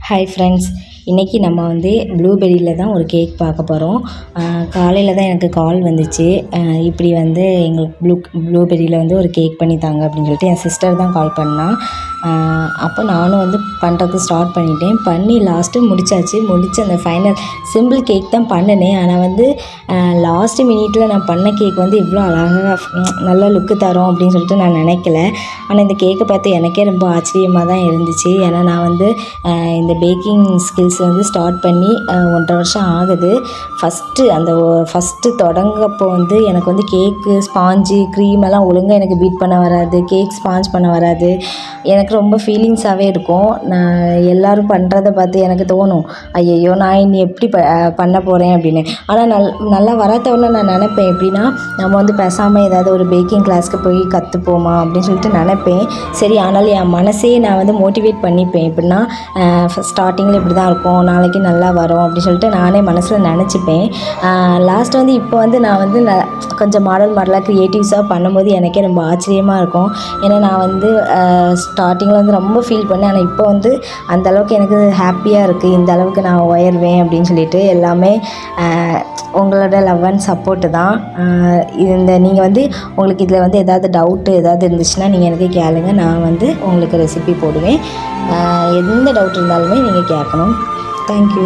Hi friends, இன்றைக்கி நம்ம வந்து ப்ளூபெர்ரியில் தான் ஒரு கேக் பார்க்க போகிறோம். காலையில் தான் எனக்கு கால் வந்துச்சு. இப்படி வந்து எங்களுக்கு ப்ளூபெர்ரியில் வந்து ஒரு கேக் பண்ணி தாங்க அப்படின்னு சொல்லிட்டு என் சிஸ்டர் தான் கால் பண்ணா. அப்போ நானும் வந்து பண்ணுறதுக்கு ஸ்டார்ட் பண்ணிட்டேன். பண்ணி லாஸ்ட்டு முடித்து அந்த ஃபைனல் சிம்பிள் கேக் தான் பண்ணினேன். ஆனால் வந்து லாஸ்ட்டு மினிட்டில் நான் பண்ண கேக் வந்து இவ்வளோ அழகாக நல்ல லுக்கு தரோம் அப்படின்னு சொல்லிட்டு நான் நினைக்கல. ஆனால் இந்த கேக்கை பார்த்து எனக்கே ரொம்ப ஆச்சரியமாக தான் இருந்துச்சு. ஏன்னா நான் வந்து இந்த பேக்கிங் ஸ்கில்ஸ் வந்து ஸ்டார்ட் பண்ணி 1.5 வருஷம் ஆகுது. ஃபஸ்ட்டு தொடங்கப்போ வந்து எனக்கு வந்து கேக்கு ஸ்பாஞ்சு க்ரீம் எல்லாம் ஒழுங்காக எனக்கு பீட் பண்ண வராது, கேக் ஸ்பாஞ்ச் பண்ண வராது. எனக்கு ரொம்ப ஃபீலிங்ஸாகவே இருக்கும். நான் எல்லோரும் பண்ணுறத பார்த்து எனக்கு தோணும், ஐயையோ நான் இனி எப்படி பண்ண போகிறேன் அப்படின்னு. ஆனால் நல்லா வராதவொன்னே நான் நினப்பேன், எப்படின்னா நம்ம வந்து பேசாமல் ஏதாவது ஒரு பேக்கிங் கிளாஸ்க்கு போய் கற்றுப்போமா அப்படின்னு சொல்லிட்டு நினப்பேன். சரி, ஆனாலும் என் மனசையே நான் வந்து மோட்டிவேட் பண்ணிப்பேன். எப்படின்னா ஸ்டார்டிங்கில் இப்படி தான் இருக்கும், நாளைக்கு நல்லா வரும் அப்படின்னு சொல்லிட்டு நானே மனசில் நினச்சிப்பேன். லாஸ்ட் வந்து இப்போ வந்து நான் வந்து கொஞ்சம் மாடலாக க்ரியேட்டிவ்ஸாக பண்ணும்போது எனக்கே ரொம்ப ஆச்சரியமாக இருக்கும். ஏன்னா நான் வந்து ஸ்டார்டிங்கில் வந்து ரொம்ப ஃபீல் பண்ணேன். ஆனால் இப்போ வந்து அந்தளவுக்கு எனக்கு ஹாப்பியாக இருக்குது. இந்த அளவுக்கு நான் உயர்வேன் அப்படின்னு சொல்லிட்டு எல்லாமே உங்களோட லவ் அண்ட் சப்போர்ட்டு தான். நீங்கள் வந்து உங்களுக்கு இதில் வந்து ஏதாவது டவுட்டு ஏதாவது இருந்துச்சுன்னா நீங்கள் எனக்கு கேளுங்க. நான் வந்து உங்களுக்கு ரெசிபி போடுவேன். எந்த டவுட் இருந்தாலுமே நீங்கள் கேட்கணும். தேங்க்யூ.